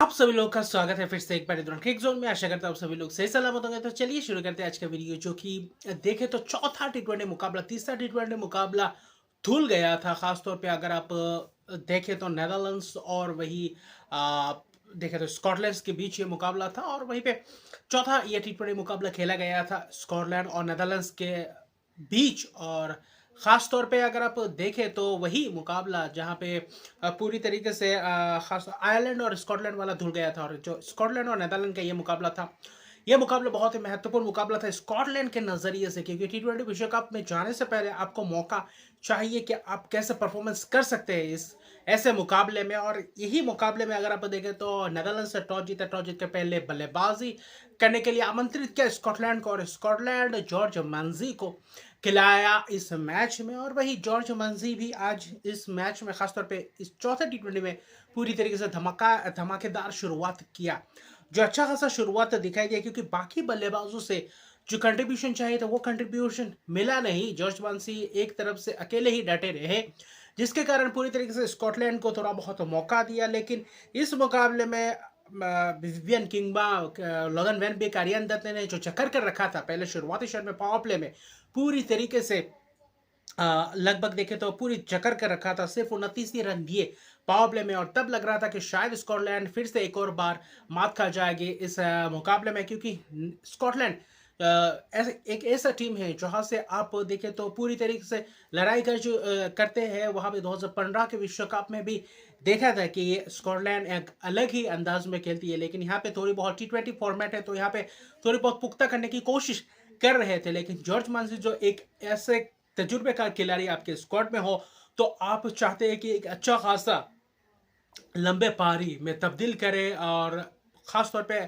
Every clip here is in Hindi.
आप सभी लोग का स्वागत है फिर से एक बार दौरान क्रिक जोन में। आशा करता हूँ आप सभी लोग सही सलामत होंगे। तो चलिए शुरू करते हैं आज का वीडियो, जो कि देखें तो चौथा टी20 मुकाबला, तीसरा टी20 मुकाबला धुल गया था। खासतौर पे अगर आप देखें तो नेदरलैंड्स और वही आ, देखें तो स्कॉटलैंड के बीच ये मुकाबला था, और वहीं पे चौथा ये टी20 मुकाबला खेला गया था स्कॉटलैंड और नेदरलैंड्स के बीच। और ख़ास तौर पे अगर आप देखें तो वही मुकाबला जहाँ पे पूरी तरीके से खास आयरलैंड और स्कॉटलैंड वाला धुल गया था, और जो स्कॉटलैंड और नेदरलैंड का ये मुकाबला था, ये मुकाबला बहुत ही महत्वपूर्ण मुकाबला था स्कॉटलैंड के नज़रिए से, क्योंकि टी20 विश्व कप में जाने से पहले आपको मौका चाहिए कि आप कैसे परफॉर्मेंस कर सकते हैं इस ऐसे मुकाबले में। और यही मुकाबले में अगर आप देखें तो नेदरलैंड से टॉस जीता, टॉस जीत के पहले बल्लेबाजी करने के लिए आमंत्रित किया स्कॉटलैंड को, और स्कॉटलैंड जॉर्ज मंजी को खिलाया इस मैच में। और वही जॉर्ज मंजी भी आज इस मैच में, खासतौर पे इस चौथे टी20 में पूरी तरीके से धमाकेदार शुरुआत किया, जो अच्छा खासा शुरुआत दिखाई दिया, क्योंकि बाकी बल्लेबाजों से जो कंट्रीब्यूशन चाहिए था वो कंट्रीब्यूशन मिला नहीं। जॉर्ज मंसी एक तरफ से अकेले ही डटे रहे, जिसके कारण पूरी तरीके से स्कॉटलैंड को थोड़ा बहुत मौका दिया। लेकिन इस मुकाबले में विवियन किंगबा, लोगन वैन बेक, आर्यन दत्त ने जो चक्कर कर रखा था पहले शुरुआती शॉट में पावर प्ले में, पूरी तरीके से लगभग देखे तो पूरी चक्कर कर रखा था। सिर्फ 29 ही रन दिए पावर प्ले में, और तब लग रहा था कि शायद स्कॉटलैंड फिर से एक और बार मात खा जाएगी इस मुकाबले में, क्योंकि स्कॉटलैंड एक ऐसा टीम है जहां से आप देखें तो पूरी तरीके से लड़ाई करते हैं। वहां पे 2015 के विश्व कप में भी देखा था कि ये स्कॉटलैंड एक अलग ही अंदाज में खेलती है, लेकिन यहाँ पे थोड़ी बहुत टी20 फॉर्मेट है तो यहाँ पे थोड़ी बहुत पुख्ता करने की कोशिश कर रहे थे। लेकिन जॉर्ज मांसी जो एक ऐसे तजुर्बेकार खिलाड़ी आपके स्क्वाड में हो, तो आप चाहते हैं कि एक अच्छा खासा लंबे पारी में तब्दील करे, और ख़ास तौर पे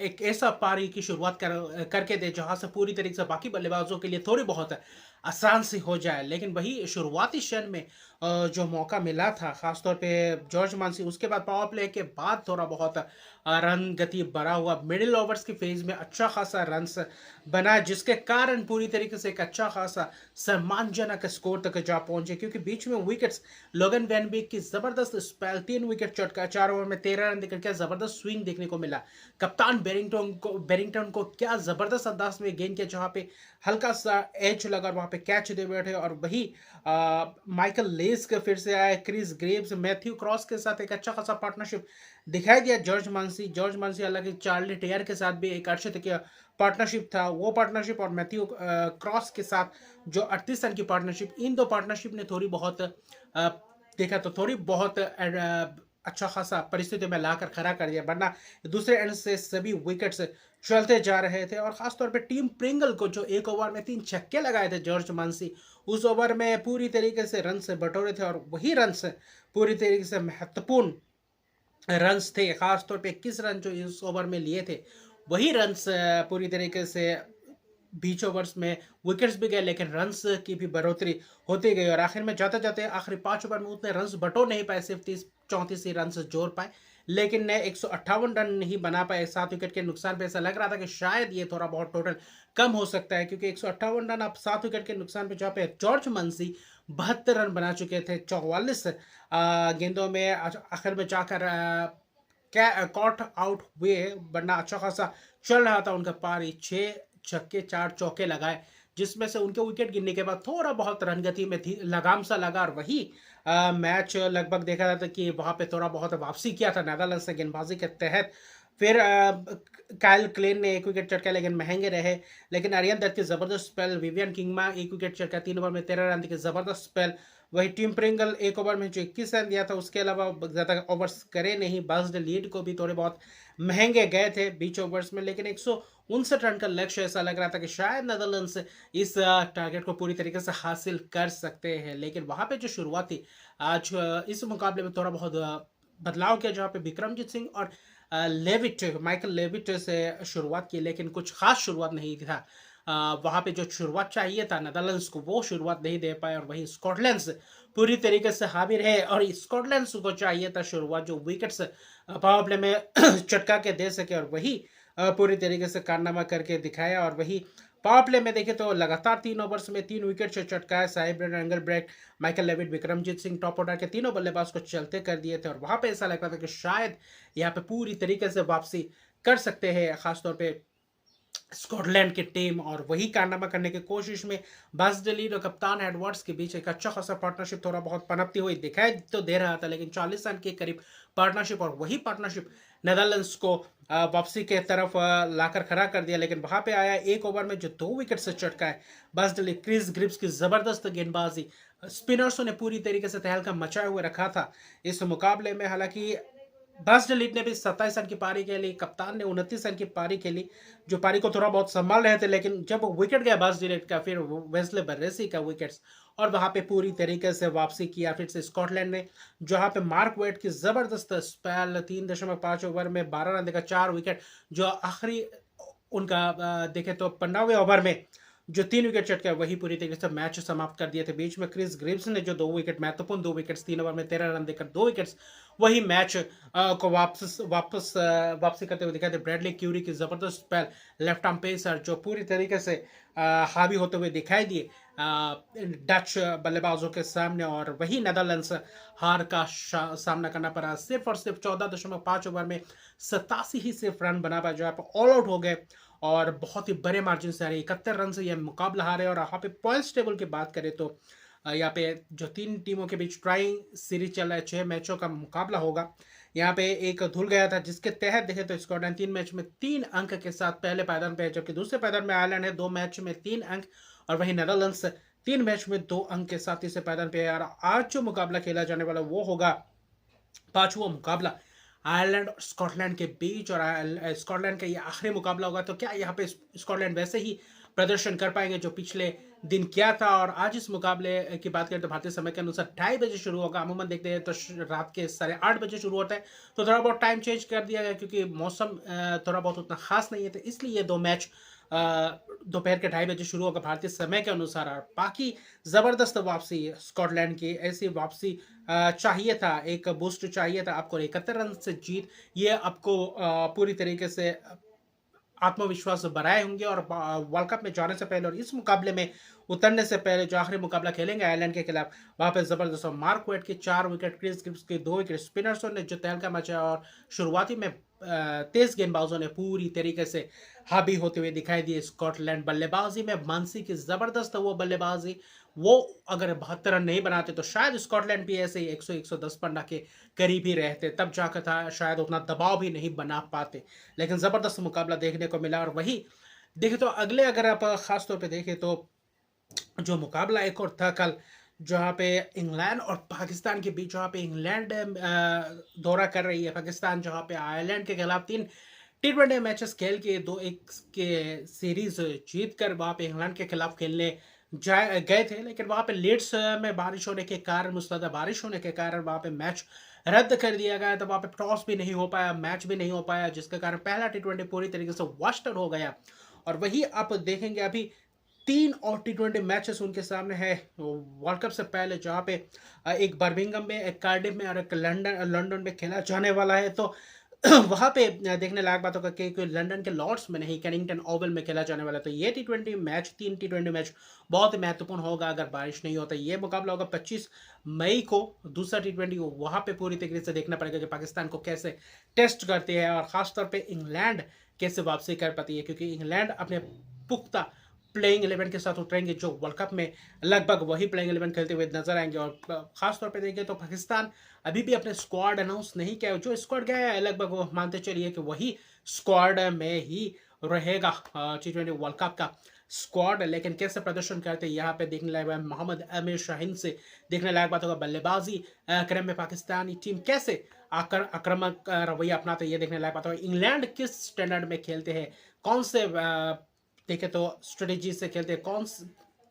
एक ऐसा पारी की शुरुआत करके दे जहाँ से पूरी तरीके से बाकी बल्लेबाजों के लिए थोड़ी बहुत आसान सी हो जाए। लेकिन वही शुरुआती क्षण में जो मौका मिला था, ख़ास तौर पे जॉर्ज मांसी, उसके बाद पावर प्ले के बाद थोड़ा बहुत रन गति बढ़ा हुआ, मिडिल ओवर्स की फेज में अच्छा खासा रन्स बना, जिसके कारण पूरी तरीके से एक अच्छा खासा सम्मानजनक स्कोर तक जा पहुंचे। क्योंकि बीच में विकेट्स, लोगन वैन बेक की जबरदस्त स्पेल, 3 विकेट चटका, 4 ओवर में 13 रन देकर क्या जबरदस्त स्विंग देखने को मिला। कप्तान बेरिंगटन को क्या जबरदस्त अंदाज में गेंद किया, जहां पे हल्का सा एज लगा और वहां पे कैच दे बैठे। और वही माइकल लेस के फिर से आए, क्रिस ग्रेव्स, मैथ्यू क्रॉस के साथ एक अच्छा खासा पार्टनरशिप दिखाई दिया जॉर्ज मांसी। हालांकि चार्ली टेयर के साथ भी एक अच्छे तरीके पार्टनरशिप था, वो पार्टनरशिप और मैथ्यू क्रॉस के साथ जो 38 रन की पार्टनरशिप, इन दो पार्टनरशिप ने थोड़ी बहुत देखा तो थोड़ी बहुत अच्छा खासा परिस्थिति में लाकर खड़ा कर दिया, वरना दूसरे एंड से सभी विकेट्स चलते जा रहे थे। और खासतौर पे टीम प्रिंगल को जो एक ओवर में 3 छक्के लगाए थे जॉर्ज मांसी, उस ओवर में पूरी तरीके से रन से बटोरे थे, और वही रन से पूरी तरीके से महत्वपूर्ण रन्स थे। खास तौर पे 21 रन जो इस ओवर में लिए थे, वही रन्स पूरी तरीके से बीच ओवर्स में विकेट्स भी गए, लेकिन रन्स की भी बढ़ोतरी होती गई, और आखिर में जाते जाते आखिरी 5 ओवर में उतने रन्स बटो नहीं पाए, सिर्फ 30-34 ही रन जोड़ पाए। लेकिन ने 158 रन नहीं बना पाए 7 विकेट के नुकसान पे। ऐसा लग रहा था कि शायद ये थोड़ा बहुत टोटल कम हो सकता है, क्योंकि 158 रन आप 7 विकेट के नुकसान पे, जहाँ पे जॉर्ज मंसी 72 रन बना चुके थे 44 गेंदों में, आखिर में जाकर कॉट आउट हुए, वरना अच्छा खासा चल रहा था उनका पारी। 6 छक्के 4 चौके लगाए, जिसमें से उनके विकेट गिरने के बाद थोड़ा बहुत रनगति में थी, लगाम सा लगा, और वही मैच लगभग देखा जाता कि वहां पे थोड़ा बहुत वापसी किया था नेदरलैंड से गेंदबाजी के तहत। फिर काइल क्लेन ने 1 विकेट चटका, लेकिन महंगे रहे। लेकिन आर्यन दत्त की जबरदस्त स्पेल, विवियन किंगमा 1 विकेट चटका, 3 ओवर में 13 रन की जबरदस्त स्पेल। वही टिम प्रिंगल 1 ओवर में जो 21 रन दिया था, उसके अलावा ज़्यादा ओवर्स करे नहीं। बस लीड को भी थोड़े बहुत महंगे गए थे बीच ओवर्स में, लेकिन 159 रन का लक्ष्य, ऐसा लग रहा था कि शायद नेदरलैंड्स इस टारगेट को पूरी तरीके से हासिल कर सकते हैं। लेकिन वहां पे जो शुरुआत थी आज इस मुकाबले में थोड़ा बहुत बदलाव किया, जहाँ पे विक्रमजीत सिंह और माइकल लेविट से शुरुआत की, लेकिन कुछ खास शुरुआत नहीं था। वहां पे जो शुरुआत चाहिए था नेदरलैंड्स को, वो शुरुआत नहीं दे पाए, और वही स्कॉटलैंड पूरी तरीके से हावी रहे। और स्कॉटलैंड को चाहिए था शुरुआत, जो विकेट्स पावर प्ले में चटका के दे सके, और वही पूरी तरीके से कारनामा करके दिखाया। और वही पावर प्ले में देखें तो लगातार 3 ओवर्स में 3 विकेट से चटकाया साहिब Engelbrecht, Michael Levitt, Vikramjit Singh top order के तीनों बल्लेबाज को चलते कर दिए थे और वहां पे ऐसा लग रहा था कि शायद यहाँ पे पूरी तरीके से वापसी कर सकते हैं, खासतौर पे स्कॉटलैंड की टीम। और वही कारनामा करने की कोशिश में बस डलीड और कप्तान एडवर्ड्स के बीच एक अच्छा खासा पार्टनरशिप थोड़ा बहुत पनपती हुई दिखाई तो दे रहा था, लेकिन 40 रन के करीब पार्टनरशिप, और वही पार्टनरशिप नेदरलैंड्स को वापसी के तरफ लाकर खड़ा कर दिया। लेकिन वहां पे आया 1 ओवर में जो 2 विकेट से चटकाए बस डलीड, क्रिस ग्रिप्स की जबरदस्त गेंदबाजी, स्पिनर्सों ने पूरी तरीके से तहलका मचाए हुए रखा था इस मुकाबले में। हालांकि बस डलीट ने भी 27 रन की पारी खेली, कप्तान ने 29 रन की पारी खेली, जो पारी को थोड़ा बहुत संभाल रहे थे। लेकिन जब विकेट गया बस डलीट का, फिर वेस्ले बर्रेसी का विकेट्स, और वहां पे पूरी तरीके से वापसी किया फिर से स्कॉटलैंड ने, जहां पे मार्क वेट की जबरदस्त स्पेल, 3.5 ओवर में 12 रन देकर 4 विकेट, जो आखिरी उनका देखे तो 15वें ओवर में जो 3 विकेट चटके वही पूरी तरीके से मैच समाप्त कर दिए थे। बीच में क्रिस ग्रिप्स ने जो 2 विकेट, महत्वपूर्ण 2 विकेट्स, 3 ओवर में 13 रन देकर 2 विकेट्स, वही मैच को वापसी करते हुए दिखाई थे। ब्रैडली क्यूरी की जबरदस्त स्पेल, लेफ्ट आर्म पेसर जो पूरी तरीके से हावी होते हुए दिखाई दिए डच बल्लेबाजों के सामने, और वही नेदरलैंड्स हार का सामना करना पड़ा। सिर्फ और सिर्फ 14.5 ओवर में 87 ही सिर्फ रन बना पाए, जो आप ऑल आउट हो गए और बहुत ही बड़े मार्जिन से हारे, 71 रन से यह मुकाबला हारे। और यहाँ पे पॉइंट्स टेबल की बात करें तो यहाँ पे जो 3 टीमों के बीच ट्राई सीरीज चल रहा है, 6 मैचों का मुकाबला होगा। यहाँ पे एक धुल गया था जिसके तहत देखें तो स्कॉटलैंड 3 मैच में 3 अंक के साथ पहले पायदान पे है, जबकि दूसरे पायदान में आयरलैंड है 2 मैच में 3 अंक, और वही नेदरलैंड्स 3 मैच में 2 अंक के साथ तीसरे पायदान पे है। और आज जो मुकाबला खेला जाने वाला वो होगा 5वां मुकाबला आयरलैंड और स्कॉटलैंड के बीच, और स्कॉटलैंड का ये आखिरी मुकाबला होगा। तो क्या यहाँ पे स्कॉटलैंड वैसे ही प्रदर्शन कर पाएंगे जो पिछले दिन किया था? और आज इस मुकाबले की बात करें तो भारतीय समय के अनुसार 2:30 बजे शुरू होगा। अमूमन देखते हैं तो रात के 8:30 शुरू होता है, तो थोड़ा बहुत टाइम चेंज कर दिया गया क्योंकि मौसम थोड़ा बहुत उतना खास नहीं है, तो इसलिए ये 2 मैच दोपहर के 2:30 शुरू होगा भारतीय समय के अनुसार। और बाकी जबरदस्त वापसी स्कॉटलैंड की, ऐसी वापसी चाहिए था, एक बूस्ट चाहिए था आपको। 71 रन से जीत ये आपको पूरी तरीके से आत्मविश्वास बढ़ाए होंगे, और वर्ल्ड कप में जाने से पहले और इस मुकाबले में उतरने से पहले जो आखिरी मुकाबला खेलेंगे आयरलैंड के खिलाफ, वहां पे जबरदस्त मार्क वेट के 4 विकेट, क्रिस ग्रिप्स के 2 विकेट, स्पिनर्सों ने जो तहलका मचाया, और शुरुआती में तेज गेंदबाजों ने पूरी तरीके से हावी होते हुए दिखाई दिए। स्कॉटलैंड बल्लेबाजी में मानसी की जबरदस्त वो बल्लेबाजी, वो अगर 72 रन नहीं बनाते तो शायद स्कॉटलैंड भी ऐसे ही 100-110 पन्ना के करीब ही रहते, तब जाकर था शायद उतना दबाव भी नहीं बना पाते। लेकिन जबरदस्त मुकाबला देखने को मिला। और वही देखें तो अगले, अगर आप खास तौर पे देखें तो जो मुकाबला एक और था कल, जहाँ पे इंग्लैंड और पाकिस्तान के बीच, जहाँ पे इंग्लैंड दौरा कर रही है पाकिस्तान, जहाँ पे आयरलैंड के खिलाफ 3 T20 मैचेस खेल के 2-1 के सीरीज जीत कर वहाँ पे इंग्लैंड के खिलाफ खेलने गए थे। लेकिन वहाँ पे लीड्स में बारिश होने के कारण, मुसलधार बारिश होने के कारण वहाँ पे मैच रद्द कर दिया गया। तो वहाँ पे टॉस भी नहीं हो पाया, मैच भी नहीं हो पाया, जिसके कारण पहला T20 पूरी तरीके से वास्टर हो गया। और वही आप देखेंगे अभी 3 और T20 मैचेस उनके सामने है वर्ल्ड कप से पहले, जहाँ पे एक बर्मिंघम में, एक कार्डिफ में और एक लंदन में खेला जाने वाला है। तो वहाँ पे देखने लायक बात होगा कि लंदन के लॉर्ड्स में नहीं, कैनिंगटन ओवल में खेला जाने वाला है। तो ये T20 मैच, 3 T20 मैच बहुत ही महत्वपूर्ण होगा अगर बारिश नहीं होता। ये मुकाबला होगा 25 मई को, दूसरा T20 को वहाँ पे पूरी तरीके से देखना पड़ेगा कि पाकिस्तान को कैसे टेस्ट करते हैं, और खासतौर पर इंग्लैंड कैसे वापसी कर पाती है, क्योंकि इंग्लैंड अपने पुख्ता प्लेइंग 11 के साथ उतरेंगे जो वर्ल्ड कप में लगभग वही प्लेइंग 11 खेलते हुए नजर आएंगे। और खास तौर पे देखें तो पाकिस्तान अभी भी अपने स्क्वाड अनाउंस नहीं किया, जो स्क्वाड गया है लगभग वो मानते चलिए कि वही स्क्वाड में ही रहेगा T20 वर्ल्ड कप का स्क्वाड। लेकिन कैसे प्रदर्शन करते हैं यहाँ पे देखने लायक है। मोहम्मद आमिर शाहीन से देखने लायक बात होगा, बल्लेबाजी क्रम में पाकिस्तानी टीम कैसे आक्रामक रवैया अपनाते, ये देखने लायक बात होगा। इंग्लैंड किस स्टैंडर्ड में खेलते हैं, कौन से देखे तो स्ट्रेटेजी से खेलते हैं,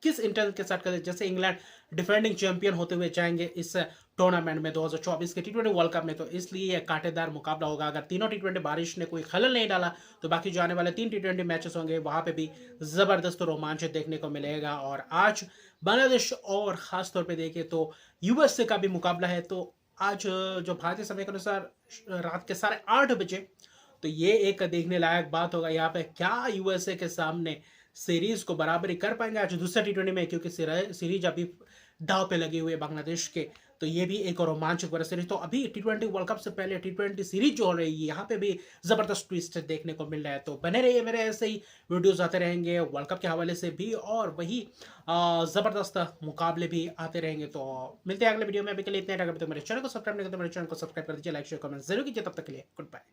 किस इंटेंस के साथ खेलते हैं। जैसे इंग्लैंड डिफेंडिंग चैंपियन होते हुए जाएंगे इस टूर्नामेंट में 2024 के T20 वर्ल्ड कप में, तो इसलिए यह कांटेदार मुकाबला होगा। अगर तीनों T20 बारिश ने कोई खलल नहीं डाला तो बाकी जो आने वाले 3 T20 मैचेस होंगे वहां पे भी जबरदस्त रोमांच देखने को मिलेगा। और आज बांग्लादेश और खास तौर पर देखें तो यूएसए का भी मुकाबला है। तो आज जो भारतीय समय के अनुसार रात के 8:30 बजे, तो ये एक देखने लायक बात होगा यहाँ पे, क्या यूएसए के सामने सीरीज को बराबरी कर पाएंगे आज दूसरा टी20 में, क्योंकि सीरीज अभी दाव पे लगे हुए बांग्लादेश के। तो ये भी एक रोमांचक बड़ा सीरीज। तो अभी टी20 वर्ल्ड कप से पहले टी20 सीरीज जो हो रही है, यहाँ पे भी जबरदस्त ट्विस्ट देखने को मिल रहा है। तो बने रहिए, मेरे ऐसे ही वीडियोस आते रहेंगे वर्ल्ड कप के हवाले से भी, और वही जबरदस्त मुकाबले भी आते रहेंगे। तो मिलते हैं अगले वीडियो में। अभी के लिए इतने। अगर तो मेरे चैनल को सब्सक्राइब नहीं करते, मेरे चैनल को सब्सक्राइब कर दीजिए, लाइक शेयर कमेंट जरूर कीजिए। तब तक के लिए गुड बाय।